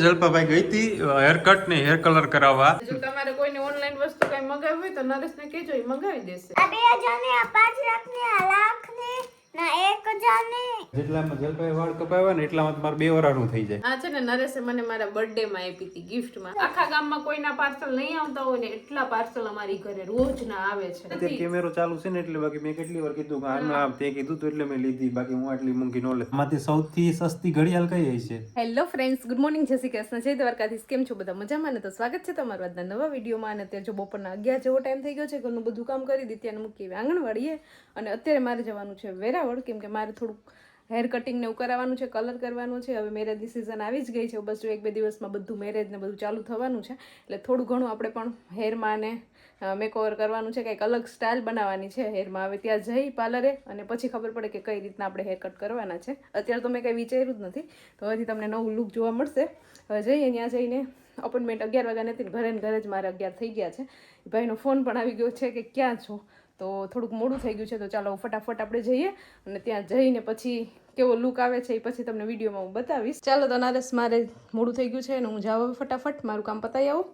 જલ્પાભાઈ ગઈ હતી hair cut ને હેર કલર કરાવવા. જો તમારે કોઈને ઓનલાઈન વસ્તુ કઈ મંગાવવી હોય તો નરેશને કહેજો, એ મંગાવી દેશે. આ 2000 ને આ 5 લાખ ને આ લાખ ને ના 1000 ને જેટલામાં જલ્પાભાઈ વાળ કપાવ્યા ને એટલામાં તમારે 2 વરાનું થઈ જાય. આ છે ને નરેશે મને મારા બર્થડે માં આપી હતી ગિફ્ટ માં. આખા ગામમાં કોઈના પાર્સલ નહીં આવતા હોય ને એટલા પાર્સલ અમારી ઘરે રોજ ના આવે છે. અત્યારે કેમેરો ચાલુ છે ને એટલે બાકી મેં કેટલી વાર કીધું કે આનું આમ તે કીધું તો એટલે મેં લીધી, બાકી હું આટલી મોંઘી ન લે. આમાંથી સૌથી સસ્તી ઘડિયાળ કઈ છે? હેલો ફ્રેન્ડ્સ, ગુડ મોર્નિંગ, જય શ્રી કૃષ્ણ, જય દ્વારકાધીશ. કેમ છો બધા? મજામાં ને? તો સ્વાગત છે તમારું આજના નવા વિડીયોમાં. અને અત્યારે જો બપોરના 11 જેવો ટાઈમ થઈ ગયો છે. ઘરનું બધું કામ કરી દીધું, મૂકી આંગણવાડીએ. અને અત્યારે મારે જવાનું છે વેરાવળ, કેમ કે મારે થોડુંક હેર કટિંગ ને એવું કરાવવાનું છે, કલર કરવાનું છે. હવે મેરેજની સિઝન આવી જ ગઈ છે, બસ જો 1-2 દિવસમાં બધું મેરેજ ને બધું ચાલુ થવાનું છે. એટલે થોડું ઘણું આપણે પણ હેરમાં ને મેકઓવર કરવાનું છે, કંઈક અલગ સ્ટાઇલ બનાવવાની છે હેરમાં. હવે ત્યાં જઈ પાર્લરે અને પછી ખબર પડે કે કઈ રીતના આપણે હેર કટ કરવાના છે. અત્યારે તો મેં કંઈ વિચાર્યું જ નથી, તો હવેથી તમને નવું લુક જોવા મળશે. હવે જઈએ ત્યાં જઈને અપોઇન્ટમેન્ટ 11 વાગ્યા નથી, ઘરે ને ઘરે જ મારે 11 થઈ ગયા છે. ભાઈનો ફોન પણ આવી ગયો છે કે ક્યાં છો, તો થોડુંક મોડું થઈ ગયું છે. તો ચાલો ફટાફટ આપણે જઈએ અને ત્યાં જઈને પછી કેવો લુક આવે છે એ પછી તમને વિડીયોમાં હું બતાવીશ. ચાલો તો નરેશ, મારે મોડું થઈ ગયું છે અને હું જાઉં ફટાફટ, મારું કામ પતાવી આવું.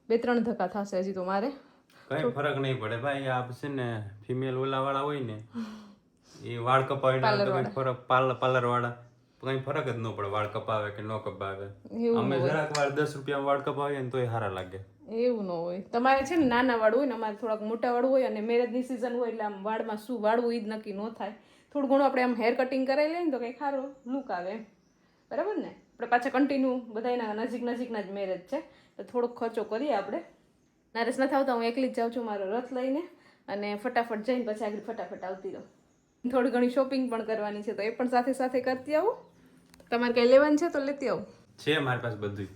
2-3 ધક્કા થશે હજી તો મારે. કઈ ફરક નહીં પડે ભાઈ. આ છે ને ફિમેલ ઓલા વાળા હોય ને એ વાળ કપાવીને તો કઈ ફરક, પાર્લર વાળા કઈ ફરક જ ન પડે વાળ કપાવે કે ન કપાવે. અમે જરાક વાર 10 રૂપિયા વાળ કપાવીએ ને તોય સારા લાગે. એવું ન હોય. તમારે છે ને નાના વાળ હોય ને, અમારે થોડાક મોટા વાળ હોય અને મેરેજની સિઝન હોય એટલે આમ વાળમાં શું વાળવું એ જ નક્કી ન થાય. થોડું ઘણું આપણે આમ હેર કટિંગ કરાવી લઈએ ને તો કંઈ સારો લુક આવે એમ, બરાબર ને? આપણે પાછા કન્ટિન્યુ બધાના નજીકના જ મેરેજ છે, તો થોડોક ખર્ચો કરીએ આપણે. નરેશ નથી આવતા, હું એકલી જ જાઉં છું મારો રથ લઈને, અને ફટાફટ જઈને પછી આગળ ફટાફટ આવતી રહું. થોડી ઘણી શોપિંગ પણ કરવાની છે, તો એ પણ સાથે સાથે કરતી આવું. તમારે કંઈ લેવાનું છે તો લેતી આવું. છે મારી પાસે બધું.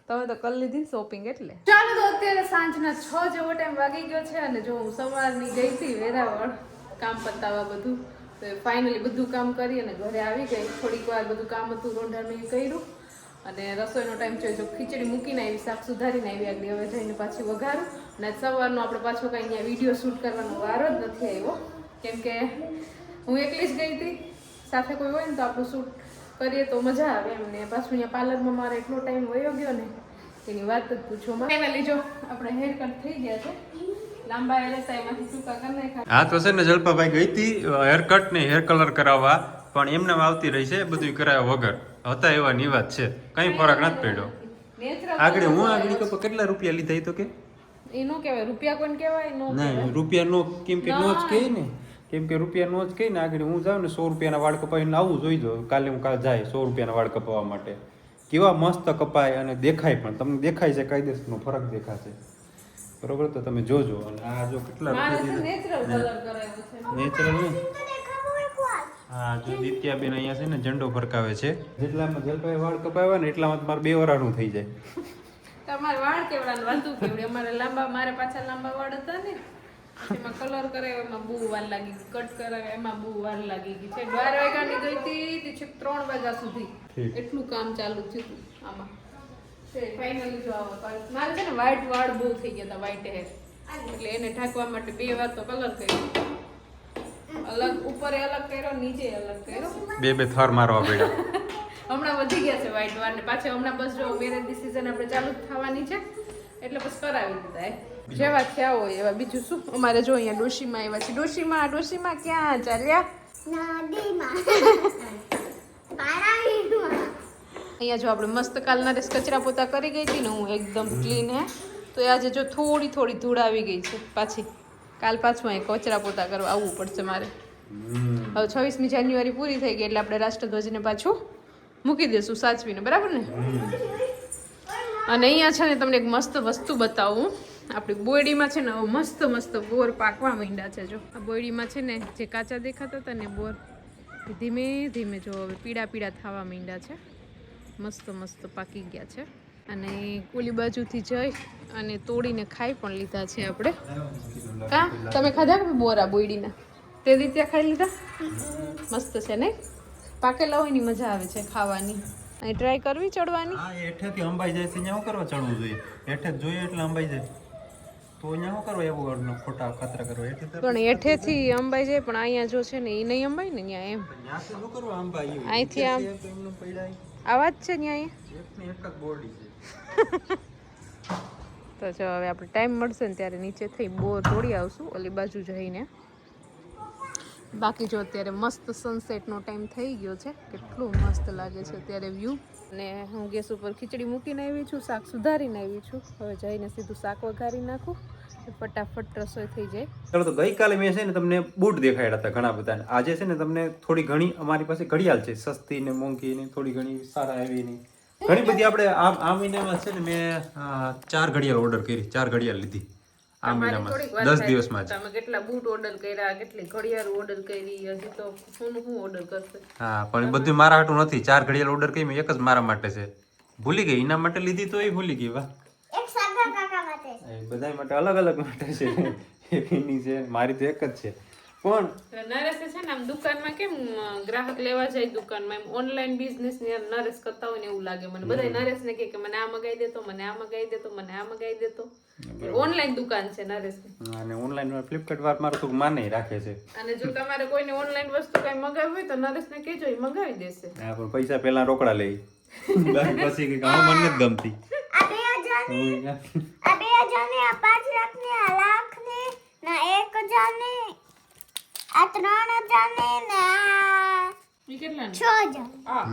તમે તો કરી લીધી શોપિંગ એટલે. ચાલો તો અત્યારે સાંજના 6 જેવો ટાઈમ વાગી ગયો છે અને જો હું સવારની ગઈ હતી વેરાવળ કામ પતાવવા બધું, તો ફાઇનલી બધું કામ કરી અને ઘરે આવી ગઈ. થોડીક વાર બધું કામ હતું રોંઢાનું એ કર્યું અને રસોઈનો ટાઈમ છે, જો ખીચડી મૂકીને આવી, શાક સુધારીને આવી આગળ. હવે જઈને પાછી વઘારું. અને સવારનો આપણે પાછો કંઈ અહીંયા વિડીયો શૂટ કરવાનો વારો જ નથી આવ્યો, કેમ કે હું એકલી જ ગઈ હતી. સાથે કોઈ હોય ને તો આપણું શૂટ કરીએ તો મજા આવે એમ. ને પાછું અહીંયા પાર્લરમાં મારે એટલો ટાઈમ વયો ગયો ને એની વાત જ પૂછો. ફાઇનલી જો આપણે હેર કટ થઈ ગયા છે, લાંબા હેર હતા એમાંથી ટૂંકા કરી નાખ્યા. હા તો છે ને જલ્પાભાઈ ગઈ હતી હેર કટ ને હેર કલર કરાવવા, પણ એમને આવતી રહી છે બધું કરાવ્યા વગર. હતા એવા ની વાત છે, કઈ ફરક નથી પડ્યો. આગળ હું આગળ કેટલા રૂપિયા લીધા તો કે એ નો કહેવાય, રૂપિયા કોણ કહેવાય? નહીં રૂપિયા નો, કેમ કે નો જ કહે ને, કેમ કે રૂપિયા નો જ કહે ને. આગળ હું જાઉં ને 100 રૂપિયાના વાળ કપાવીને આવું જોઈ દો. કાલે હું કાલે જાય 100 રૂપિયાના વાળ કપાવવા માટે, કેવા મસ્ત કપાય અને દેખાય પણ. તમને દેખાય છે કાયદેસરનો ફરક દેખાશે, બરોબર? તો તમે જોજો. અને આ જો કેટલા નેચરલ ને. હા જો દિત્યાબેન અહીંયા છે ને ઝંડો ફરકાવે છે. જેટલામાં જલપાઈ વાળ કપાવ્યા ને એટલામાં તમારે 2 વરાનું થઈ જાય. તમારે વાળ કેવડા વાતું કેવડી. અમારે લાંબા, મારે પાછા લાંબા વાળ હતા ને, એમાં કલર કરાવ્યો એમાં બહુ વાર લાગી ગઈ, કટ કરાવ્યો એમાં બહુ વાર લાગી ગઈ છે. 12 વાગ્યાની ગઈ હતી તે 3 વાગ્યા સુધી એટલું કામ ચાલુ થયું આમાં. ફાઇનલી જો મારે છે ને વ્હાઈટ વાળ બહુ થઈ ગયા હતા, વ્હાઈટ હેર, એટલે એને ઢાંકવા માટે 2 વાર તો કલર કર્યો. અલગ ઉપર અલગ કર્યો, નીચે અલગ કર્યો, 2 થર મારવા પડ્યા. હમણાં વધી ગયા છે વ્હાઈટ વાળ ને પાછા. હમણાં બસ જો મેરેજની સિઝન આપણે ચાલુ થવાની છે એટલે બસ કરાવી દીધા. જેવા થયા હોય એવા. બીજું શું? અમારે જો અહીંયા ડોશીમાં આવ્યા છે. ડોશીમાં ક્યાં ચાલ્યા? અહીંયા જો આપણે મસ્ત કાલ નરેશ કચરા પોતા કરી ગઈ હતી ને, હું એકદમ ક્લીન હે. તો આજે જો થોડી ધૂળ આવી ગઈ છે પાછી. કાલ પાછું અહીં કચરા પોતા કરવા આવવું પડશે મારે. હવે 26મી જાન્યુઆરી પૂરી થઈ ગઈ એટલે આપણે રાષ્ટ્રધ્વજને પાછું મૂકી દઈશું સાચવીને, બરાબર ને? અને અહીંયા છે ને તમને એક મસ્ત વસ્તુ બતાવું. આપણી બોયડીમાં છે ને મસ્ત બોર પાકવા માંડ્યા છે. જો આ બોયડીમાં છે ને જે કાચા દેખાતા હતા ને બોર, ધીમે ધીમે જો હવે પીળા થવા માંડ્યા છે. મસ્ત પાકી ગયા છે. અને ઓલી બાજુથી જઈ અને તોડીને ખાઈ પણ લીધા છે આપણે. કા તમે ખાધા કે બોરા બોયડીના? તે રીતે ખાઈ લીધા? મસ્ત છે ને, પાકેલા હોય ની મજા આવે છે ખાવાની. અહીં ટ્રાય કરવી ચડવાની. હા હેઠેથી અંબાઈ જાય છે, અહીંયા શું કરવા ચડવું જોઈએ? હેઠે જ જોઈએ એટલે અંબાઈ જાય, તો અહીંયા શું કરવા એવું ખોટા ખતરા કરવા? પણ હેઠેથી અંબાઈ જાય, પણ અહીંયા જો છે ને એ નહીં અંબાય ને ત્યાં એમ. અહીંયાથી શું કરવા અંબાઈ? અહીંથી આમ આવા જ છે ને અહીંયા એકની એક જ બોડી છે. તો જો હવે આપણે ટાઈમ મળશે ને ત્યારે નીચે થઈ બોર તોડી આવશું ઓલી બાજુ જઈને. બાકી જો અત્યારે મસ્ત સનસેટનો ટાઈમ થઈ ગયો છે, કેટલું મસ્ત લાગે છે અત્યારે વ્યૂ. અને હું ગેસ ઉપર ખીચડી મૂકીને આવી છું, શાક સુધારીને આવી છું. હવે જઈને સીધું શાક વઘારી નાખું, ફટાફટ રસોઈ થઈ જાય. ચાલો તો ગઈકાલે મેં છે ને તમને બૂટ દેખાડ્યા હતા ઘણા બધા. આજે છે ને તમને થોડી ઘણી અમારી પાસે ઘડિયાળ છે, સસ્તી ને મોંઘી ને થોડી ઘણી સારા એવી ની ઘણી બધી. આપણે આ મહિનામાં છે ને મેં 4 ઘડિયાળ ઓર્ડર કરી, 4 ઘડિયાળ લીધી આ મહિનામાં 10 દિવસમાં જ. તમે કેટલા બૂટ ઓર્ડર કર્યા, કેટલી ઘડિયાળ ઓર્ડર કરી, હજી તો હું ઓર્ડર કરશે. હા પણ બધું મારા હાટું નથી. 4 ઘડિયાળ ઓર્ડર કરી મેં, એક જ મારા માટે છે. ભૂલી ગઈ એના માટે લીધી તો એ ભૂલી ગઈ. વાહ, એક સાગા કાકા માટે એ બધા માટે અલગ અલગ માટે છે. એક એની છે, મારી તો એક જ છે. પણ નરેશ છે ને આમ દુકાનમાં કેમ ગ્રાહક લેવા જાય દુકાનમાં, એમ ઓનલાઈન બિઝનેસ ને નરેશ કરતા હોય ને એવું લાગે મને. બધા નરેશ ને કે મને આ મગાઈ દેતો, મને આ મગાઈ દેતો, મને આ મગાઈ દેતો. ઓનલાઈન દુકાન છે નરેશ ની. અને ઓનલાઈન ફ્લિપકાર્ટ વાર મારું તો માને રાખે છે. અને જો તમારે કોઈને ઓનલાઈન વસ્તુ કઈ મગાવવી હોય તો નરેશ ને કહેજો, એ મગાવી દેશે. હા પણ પૈસા પેલા રોકડા લઈ પછી કે મને નથી ગમતી. આ 2000 આ 2000 ને આ 5 લાખ ને આ લાખ ને ના 1000 ને આ 3000 ને ના ઈ કેટલા 6000 આ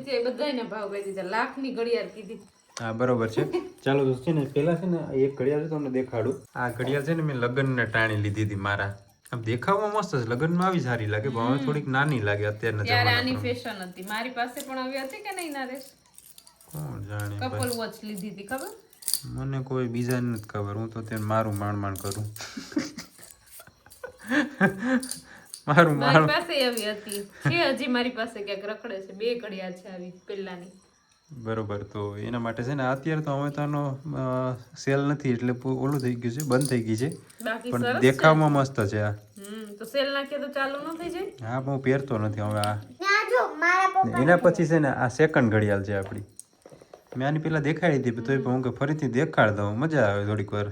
તે બધાયને ભાવ કહી દીધા. લાખની ઘડિયાળ કીધી. હા બરોબર છે. ચાલો દોસ્ત છે ને પેલા છે ને એક ઘડિયાળ તમને દેખાડું. આ ઘડિયાળ છે ને મેં લગ્નને ટાણી લીધી હતી મારા. આમ દેખાવમાં મસ્ત છે, લગ્નમાં આવી સારી લાગે, પણ હવે થોડીક નાની લાગે અત્યારના ત્યારે જમાનામાં. આની ફેશન હતી. મારી પાસે પણ આવી હતી કે નહીં નરેશ? કોણ જાણે કપલ વોચ લીધી હતી, ખબર? મને કોઈ બીજાને નથી ખબર. હું તો ત્યાં મારું માંડ કરું. મારું મારી પાસે આવી હતી છે, હજી મારી પાસે ક્યાંક રખડે છે. 2 ઘડિયાળ છે આવી પેલાની. બરોબર. તો એના માટે છે ને અત્યારે તો હવે તો આનો સેલ નથી એટલે ઓલું થઈ ગયું છે, બંધ થઈ ગઈ છે. બાકી પણ સરસ દેખાવમાં મસ્ત છે આ. તો સેલ નાખીએ તો ચાલુ ન થઈ જાય. હા પણ હું પહેરતો નથી હવે આ. ના જો મારા પપ્પા એના પછી છે ને આ સેકન્ડ ઘડિયાળ છે આપણી. મેં આની પેલા દેખાડી હતી તો હું કે ફરીથી દેખાડ દઉં, મજા આવે થોડીક વાર.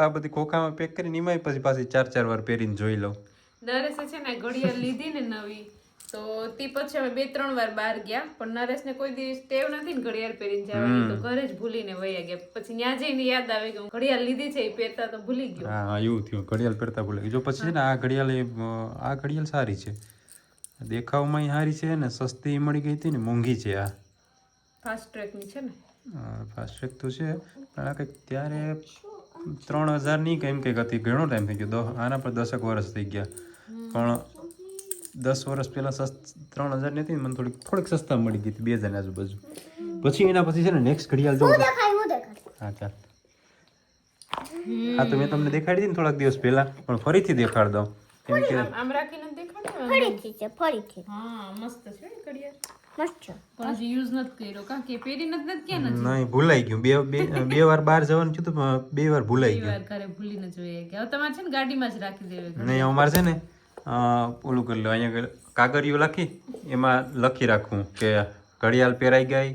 આ બધી ખોખામાં પેક કરીને એમાંય પછી પાછી 4 વાર પહેરીને જોઈ લઉં. નરેશે છે ને ઘડિયાળ લીધી ને નવી, તો તે પછી અમે 2-3 વાર બહાર ગયા, પણ નરેશને કોઈ દિવસ ટેવ નથી ને ઘડિયાળ પહેરીને જવાની, તો ઘરે જ ભૂલીને વયા ગયા. પછી ત્યાં જઈને યાદ આવે કે હું ઘડિયાળ લીધી છે, એ પહેરતા તો ભૂલી ગયો. હા એવું થયું, ઘડિયાળ પહેરતા ભૂલે. જો પછી છે ને આ ઘડિયાળ સારી છે, દેખાવમાં સારી છે ને સસ્તી મળી ગઈ હતી ને મોંઘી છે. આ ફાસ્ટ ટ્રેકની છે ને. ફાસ્ટ ટ્રેક તો છે પણ આ કંઈક ત્યારે 3000 ની કેમ કંઈક હતી. ઘણો ટાઈમ થઈ ગયો, આના પર 10 વર્ષ થઈ ગયા. પણ 10 વર્ષ પહેલા 3000 ની હતી, મને થોડીક સસ્તા મળી ગઈ હતી 2000 આજુબાજુ. પછી એના પછી છે ને નેક્સ્ટ ઘડિયાળ જો. હું દેખાડ હા ચાલ. હા તો મેં તમને દેખાડી હતી ને થોડાક દિવસ પહેલા, પણ ફરીથી દેખાડ દઉં કેમ કે આમ રાખીને દેખાડો. ફરીથી છે ફરીથી હા મસ્ત છે ને ઘડિયાળ. મસ્ત છે પણ હજી યુઝ નથી કર્યો, કારણ કે પહેરીને જ નથી ક્યાં નથી. નહીં ભૂલાઈ ગયું. બે વાર બહાર જવાનું થયું પણ 2 વાર ભૂલાઈ ગયું. વાર ઘરે ભૂલીને જોઈએ કે હવે તમારે છે ને ગાડીમાં જ રાખી દેવી. નહીં અમારે છે ને ઓલું કરી લો, અહીંયા કાગળિયો લખી એમાં લખી રાખવું કે ઘડિયાળ પહેરાઈ ગઈ,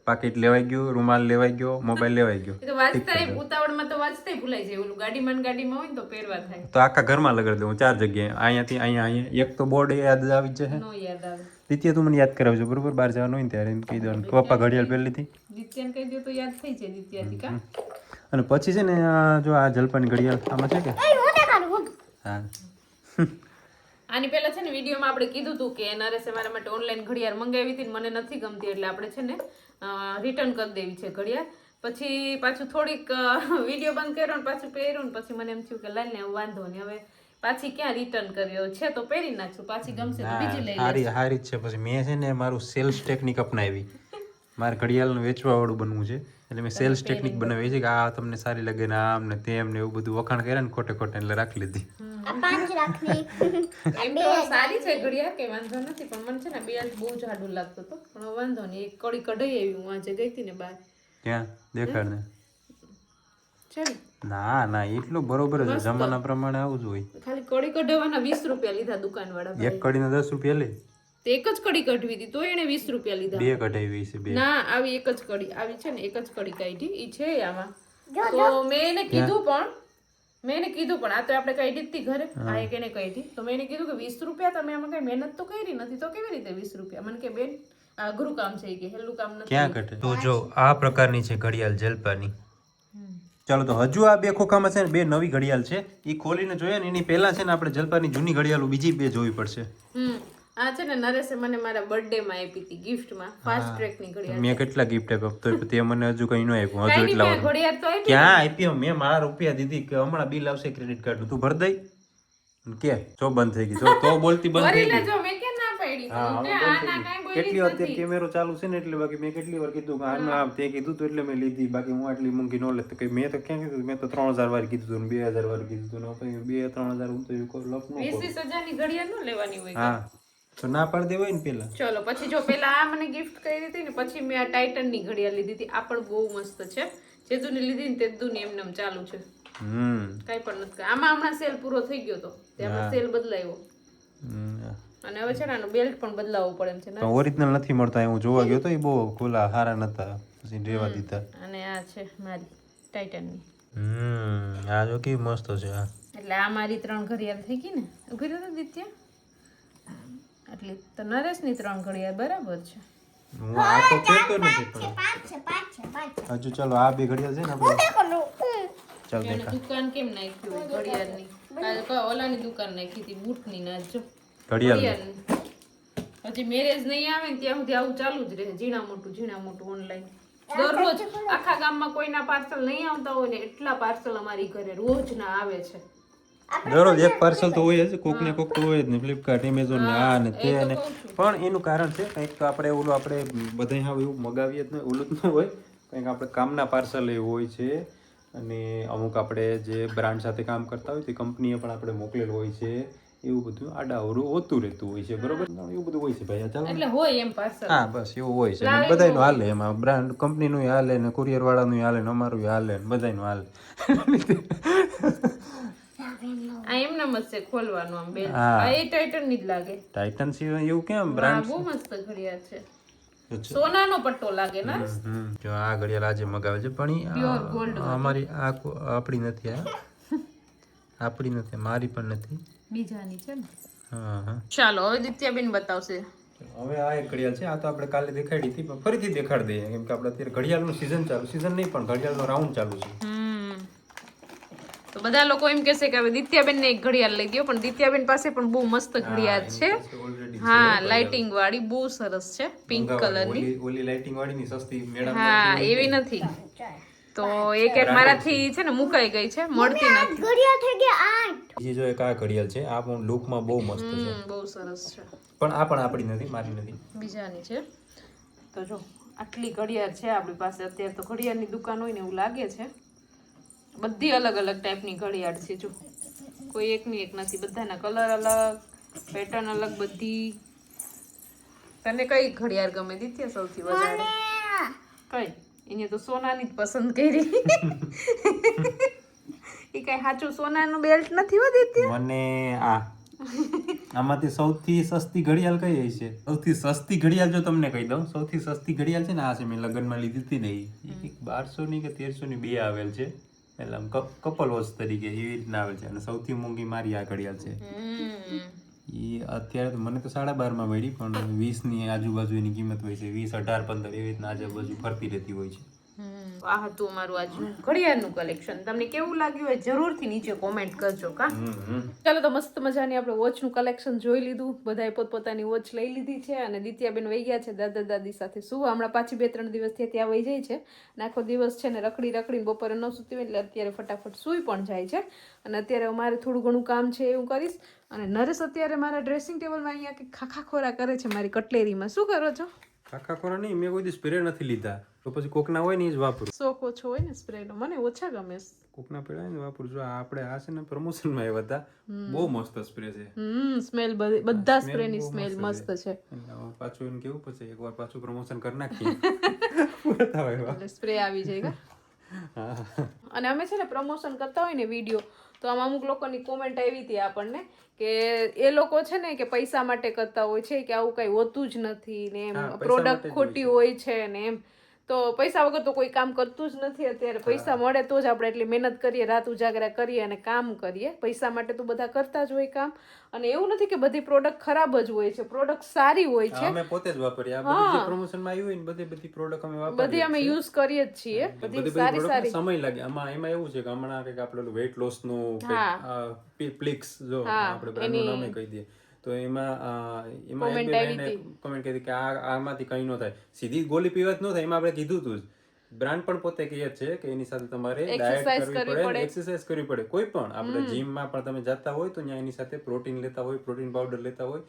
પાકીટ લેવાઈ ગયું, રૂમાલ લેવાઈ ગયો, મોબાઈલ લેવાઈ ગયો. તો વાંચતા ઉતાવળમાં તો વાંચતા ભૂલાઈ જાય. ઓલું ગાડીમાં હોય ને તો પહેરવા થાય. તો આખા ઘરમાં લગાડી દઉં 4 જગ્યાએ, અહીંયાથી અહીંયા. એક તો બોર્ડ યાદ આવી જશે. નો યાદ આવે. દ્વિતીય તું મને યાદ કરાવજો બરોબર, બહાર જવાનું હોય ને ત્યારે એમ કહી દેવાનું પપ્પા ઘડિયાળ પહેરી લીધી. દિત્યાને કહી દો તો યાદ થઈ જાય દિત્યાથી કા. અને પછી છે ને જો આ જલપાની ઘડિયાળ આમાં છે કે હું દેખાડું હા. આની પહેલા છે ને વિડીયોમાં આપણે કીધું હતું કે નરેશે મારા માટે ઓનલાઈન ઘડિયાળ મંગાવી હતી, મને નથી ગમતી એટલે આપણે છે ને રિટર્ન કરી દેવી છે ઘડિયાળ. પછી પાછું થોડીક વિડીયો બંધ કર્યો ને પાછું પહેર્યું ને પછી મને એમ થયું કે લાલ ને વાંધો નહીં, હવે પાછી ક્યાં રિટર્ન કર્યો છે તો પહેરી નાખશું, પાછી ગમશે તો બીજી લઈ લઈશું. હારી જ છે. પછી મેં છે ને મારું સેલ્સ ટેકનિક અપનાવી. મારે ઘડિયાળનું વેચવા વાળું બનવું છે એટલે મેં સેલ્સ ટેકનિક બનાવી છે કે આ તમને સારી લાગે ને આમ ને તેમ ને એવું બધું વખાણ કર્યા ને ખોટે એટલે રાખી લીધી. આ 5 લાખની એમ તો સારી છે ઘડિયાળ, કઈ વાંધો નથી, પણ મને છે ને બે બહુ જાડું લાગતું હતું. પણ વાંધો નહીં, એક કડી કઢાઈ આવી. હું આજે ગઈ હતી ને બહાર. ક્યાં દેખાડ ને. ચડી ના એટલું બરોબર છે, જમાના પ્રમાણે આવું જ હોય. ખાલી કડી કઢાવવાના 20 રૂપિયા લીધા દુકાન વાળા. એક કડીના 10 રૂપિયા લે. તે એક જ કડી કઢવી હતી તો એને 20 રૂપિયા લીધા. 2 કઢાવી છે 2. ના આવી એક જ કડી આવી છે ને, એક જ કડી કાઢી ઈ છે આમાં. તો મેં એને કીધું પણ આ તો આપણે કાઢી હતી ઘરે, આ એક એને કાઢી. તો મેં એને કીધું કે 20 રૂપિયા તમે આમાં કઈ મહેનત તો કરી નથી તો કેવી રીતે 20 રૂપિયા? મને કે બેન અઘરું કામ છે કે હેલું કામ નથી. ક્યાં ઘટે તો જો આ પ્રકારની છે ઘડિયાળ જલપાની. ચાલો તો હજુ આ બે ખોખામાં છે ને બે નવી ઘડિયાળ છે એ ખોલીને જોઈએ ને એની પહેલા છે ને આપણે જલપાની જૂની ઘડિયાળો બીજી બે જોવી પડશે. આ છે ને નરેશે મને મારા બર્થડે માં આપી હતી ગિફ્ટમાં ફાસ્ટ ટ્રેક ની ઘડિયાળ. મેં કેટલા ગિફ્ટ આપ્યા તો તે મને હજુ કઈ ન આપ્યું હજુ એટલા વાર ઘડિયાળ તો આપી. ક્યાં આપ્યો મેં મારા રૂપિયા દીધી કે હમણાં બિલ આવશે ક્રેડિટ કાર્ડ નું તું ભર દઈ કે જો બંધ થઈ ગઈ જો તો બોલતી બંધ થઈ ગઈ. જો મેં કે ના પાડી હા, હું હવે કે બંધ આ થઈ ના ગઈ. કાઈ બોલી કેટલી વાર તે કેમેરો ચાલુ છે ને એટલે બાકી મેં કેટલી વાર કીધું કે આનું આમ તે કીધું તો એટલે મેં લીધી બાકી હું આટલી મૂંઘી ન લેતો કે મેં તો ક્યાં કીધું મેં તો 3000 વાર કીધું હતું 2000 વાર કીધું હતું ને પછી 2-3000 હું તો એવું કોઈ લપ ન કરું. 20,000 ની ઘડિયાળ ન લેવાની હોય. હા તો ના પાડી દેવાય ને પેલા. ચલો પછી જો પેલા આ મને ગિફ્ટ કરી હતી ને પછી મેં આ ટાઇટન ની ઘડિયાળ લીધી હતી. આ પણ બહુ મસ્ત છે. જેદુની લીધી ને તેદુની એમને ચાલુ છે. કઈ પણ નથી. આમાં હમણાં સેલ પૂરો થઈ ગયો તો ત્યાં સેલ બદલાયો અને હવે છે ને આનો બેલ્ટ પણ બદલાવવો પડે એમ છે ને. ઓરિજિનલ નથી મળતા હું જોવા ગયો તો એ બહુ ખુલ્લા હારા નતા પછી રેવા દીધા. અને આ છે મારી ટાઇટન ની. આ જો કેવી મસ્ત છે આ. એટલે આ મારી 3 ઘડિયાળ થઈ ગઈ ને. ઉભી રહો દિત્યા. એટલે તો નરેશ ની 3 ઘડિયાળ બરાબર છે. હું આ તો કહેતો નથી પણ પાંચ હજુ ચાલો આ બે ઘડિયાળ છે ને આપણે ચાલ એને દેખા દુકાન કેમ નાખી હોય ઘડિયાળની? કાલે કોઈ ઓલાની દુકાન નાખી હતી બૂટની ના જો ઘડિયાળ ઘડિયાળની. હજી મેરેજ નહીં આવે ને ત્યાં સુધી આવું ચાલુ જ રહે. ઝીણા મોટું ઓનલાઈન દરરોજ આખા ગામમાં કોઈના પાર્સલ નહીં આવતા હોય ને એટલા પાર્સલ અમારી ઘરે રોજના આવે છે. દરરોજ એક પાર્સલ તો હોય જ કોક ને કોક તો હોય જ ને ફ્લિપકાર્ટ એમેઝોન ને આ ને તે ને પણ એનું કારણ છે કંઈક તો આપણે ઓલું આપણે બધા હવે એવું મગાવીએ જ નહીં ઓલું જ ન હોય કંઈક આપણે કામના પાર્સલ એવું હોય છે અને અમુક આપણે જે બ્રાન્ડ સાથે કામ કરતા હોય તે કંપનીએ પણ આપણે મોકલેલું હોય છે એવું બધું આડાઅવળું હોતું રહેતું હોય છે બરોબર એવું બધું હોય છે ભાઈ ચાલો એટલે હોય એમ પાર્સલ. હા બસ એવું હોય છે બધાયનું હાલે એમાં બ્રાન્ડ કંપનીનું હાલે ને કુરિયર વાળાનું હાલે ને અમારું હાલે ને બધાયનું હાલે. આ એમનામ જ છે ખોલવાનું આમ બેલ. આ એ ટાઇટન ની જ લાગે. ટાઇટન સિવાય એવું કેમ આ બ્રાન્ડ બહુ મસ્ત ઘડિયાળ છે. સોનાનો પટ્ટો લાગે ને. જો આ ઘડિયાળ આજે મગાવે છે પણ પ્યોર ગોલ્ડ અમારી આ આપણી નથી આપણી નથી મારી પણ નથી બીજાની છે ને. હા ચાલો હવે દિત્યાબેન બતાવશે. હવે આ એક ઘડિયાળ છે આ તો આપણે કાલે દેખાડી હતી પણ ફરીથી દેખાડી દઈએ કેમ કે આપણે અત્યારે ઘડિયાળનું સીઝન નહીં પણ ઘડિયાળનો રાઉન્ડ ચાલુ છે. તો બધા લોકો એમ કહેશે કે હવે દિત્યાબેન ને એક ઘડિયાળ લઈ દો પણ દિત્યાબેન પાસે પણ બહુ મસ્ત ઘડિયાળ છે. હા લાઇટિંગ વાળી બહુ સરસ છે પિંક કલરની. ઓલી લાઇટિંગ વાળી ની સસ્તી મેડમ હા એવી નથી તો એક મારાથી છે ને મુકાઈ ગઈ છે મળતી નથી. ઘડિયાળ થઈ ગયા 8. બીજી જો એક આ ઘડિયાળ છે આ પણ લુકમાં બહુ મસ્ત છે બહુ સરસ છે પણ આ પણ આપણી નથી મારી નથી બીજાની છે. તો જો આટલી ઘડિયાળ છે આપણી પાસે અત્યારે તો ઘડિયાળની દુકાન હોય ને એવું લાગે છે. બધી અલગ અલગ ટાઈપની ઘડિયાળ છે જો કોઈ એકની એક નથી બધાના કલર અલગ પેટર્ન અલગ બધી. તને કઈ ઘડિયાળ ગમે દિત્યા સૌથી વધારે? કઈ એને તો સોનાની જ પસંદ કરી. એ કઈ સાચું સોનાનું બેલ્ટ નથી હો દિત્યા. મને આમાંથી સૌથી સસ્તી ઘડિયાળ કઈ હશે? સૌથી સસ્તી ઘડિયાળ જો તમને કહી દઉં સૌથી સસ્તી ઘડિયાળ છે ને આ છે મેં લગ્નમાં લીધી હતી ને એ 1200 ની કે 1300 ની બે આવેલ છે એટલે આમ કપલ વોચ તરીકે એવી રીતના આવેલ છે અને સૌથી મોંઘી મારી આ ઘડિયાળ છે. એ અત્યારે તો મને તો 12.5 માં મળી પણ 20 ની આજુબાજુ એની કિંમત હોય છે 20, 18, 15 એવી રીતના આજુબાજુ ફરતી રહેતી હોય છે. આ હતું અમારું આજનું ઘડિયાળનું કલેક્શન. તમને કેવું લાગ્યું હોય જરૂરથી નીચે કોમેન્ટ કરજો કા. ચાલો તો મસ્ત મજાની આપણે વોચનું કલેક્શન જોઈ લીધું. બધાએ પોતપોતાની વોચ લઈ લીધી છે અને દિત્યાબેન વહી ગયા છે દાદા દાદી સાથે સુવા. હમણાં પાછી 2-3 દિવસથી ત્યાં વહી જાય છે અને આખો દિવસ છે ને રખડીને બપોરે ન સૂતી હોય એટલે અત્યારે ફટાફટ સૂઈ પણ જાય છે. અને અત્યારે મારે થોડું ઘણું કામ છે એવું કરીશ. અને નરેશ અત્યારે મારા ડ્રેસિંગ ટેબલમાં અહીંયા કંઈક ખાખા ખોરા કરે છે મારી કટલેરીમાં. શું કરો છો? ખાખા ખોરા નહીં મેં કોઈ દી સ્પ્રે નથી લીધા તો પછી કોકના હોય ને એ જ વાપરું. શોખ ઓછો હોય ને સ્પ્રેનો મને ઓછા ગમે. કોકના પેલા ને વાપરું જો આપણે આ છે ને પ્રમોશનમાં આવ્યા હતા બહુ મસ્ત સ્પ્રે છે. સ્મેલ બધા સ્પ્રેની સ્મેલ મસ્ત છે. પાછું એને કેવું પછી એકવાર પાછું પ્રમોશન કરી નાખીએ એટલે સ્પ્રે આવી જાય અને અમે છે ને પ્રમોશન કરતા હોય ને વિડીયો તો આમ અમુક લોકોની કોમેન્ટ આવી હતી આપણને કે એ લોકો છે ને કે પૈસા માટે કરતા હોય છે કે આવું કઈ હોતું જ નથી ને એમ પ્રોડક્ટ ખોટી હોય છે ને એમ. તો પૈસા વગર તો કોઈ કામ કરતું જ નથી અત્યારે. પૈસા મળે તો જ આપણે એટલી મહેનત કરીએ, રાત ઉજાગરા કરીએ અને કામ કરીએ. પૈસા માટે તો બધા કરતા જ હોય કામ. અને એવું નથી કે બધી પ્રોડક્ટ ખરાબ જ હોય છે, પ્રોડક્ટ સારી હોય છે. અમે પોતે જ વાપરીએ. આ બધી જે પ્રમોશનમાં આવી હોય ને બધી પ્રોડક્ટ અમે વાપરીએ. બધી અમે યુઝ કરીએ જ છીએ, બધી સારી સારી. સમય લાગે એમાં એવું છે કે હમણાં કંઈક આપણે વેઇટ લોસ નું પ્લિક્સ જો આપણે બ્રાન્ડનું નામે કહી દઈએ તો એમાં કમેન્ટ કરી કે આમાંથી કઈ ન થાય, સીધી ગોળી પીવા જ ન થાય. એમાં આપણે કીધું તું બ્રાન્ડ પણ પોતે કહે છે કે એની સાથે તમારે ડાયટ કરવી પડે, એક્સરસાઇઝ કરવી પડે. કોઈ પણ આપણે જીમમાં પણ તમે જતા હોય તો ત્યાં એની સાથે પ્રોટીન લેતા હોય, પ્રોટીન પાવડર લેતા હોય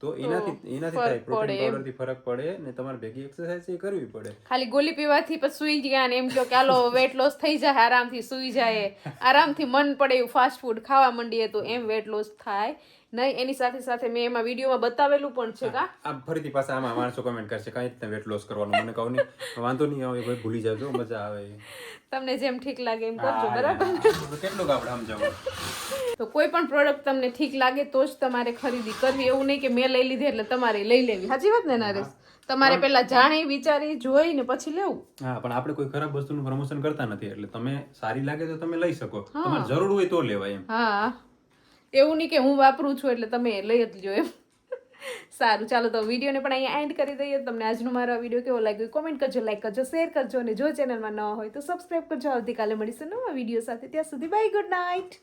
તો એનાથી થાય, પ્રોટીન પાવડર થી ફરક પડે ને તમારે ભેગી એક્સરસાઇઝ કરવી પડે. ખાલી ગોળી પીવાથી પછી સુઈ ગયા ને એમ કહો કે હાલો વેટ લોસ થઈ જાય, આરામથી સુઈ જાય, આરામથી મન પડે એવું ફાસ્ટ ફૂડ ખાવા માંડીએ તો એમ વેટ લોસ થાય નહીં. એની સાથે સાથે મેં એમાં વિડીયોમાં બતાવેલું પણ છે. આ ફરીથી પાછા આમાં માણસો કમેન્ટ કરશે કઈ રીતે વેટ લોસ કરવાનું, મને કહું નહીં, વાંધો નહીં આવે ભાઈ, ભૂલી જાવ, મજા આવે. તમને જેમ ઠીક લાગે એમ કરજો, બરાબર? કેટલું આપણે સમજાવવું. તો કોઈ પણ પ્રોડક્ટ તમને ઠીક લાગે તો જ તમારે ખરીદી કરવી. એવું નહીં કે મેં લઈ લીધી એટલે તમારે લઈ લેવી. સાચી વાત ને નરેશ? તમારે પેલા જાણી વિચારી જોઈ ને પછી લેવું. હા, પણ આપણે કોઈ ખરાબ વસ્તુનું પ્રમોશન કરતા નથી એટલે તમે સારી લાગે તો તમે લઈ શકો, તમારે જરૂર હોય તો લેવાય એમ. હા, એવું નહીં કે હું વાપરું છું એટલે તમે લઈ જ લ્યો એમ. સારું, ચાલો તો વિડીયોને પણ અહીંયા એન્ડ કરી દઈએ. તમને આજનો મારો આ વિડીયો કેવો લાગ્યો કોમેન્ટ કરજો, લાઈક કરજો, શેર કરજો અને જો ચેનલમાં ન હોય તો સબસ્ક્રાઈબ કરજો. આવતીકાલે મળીશું નવા વિડીયો સાથે. ત્યાં સુધી બાય, ગુડ નાઇટ.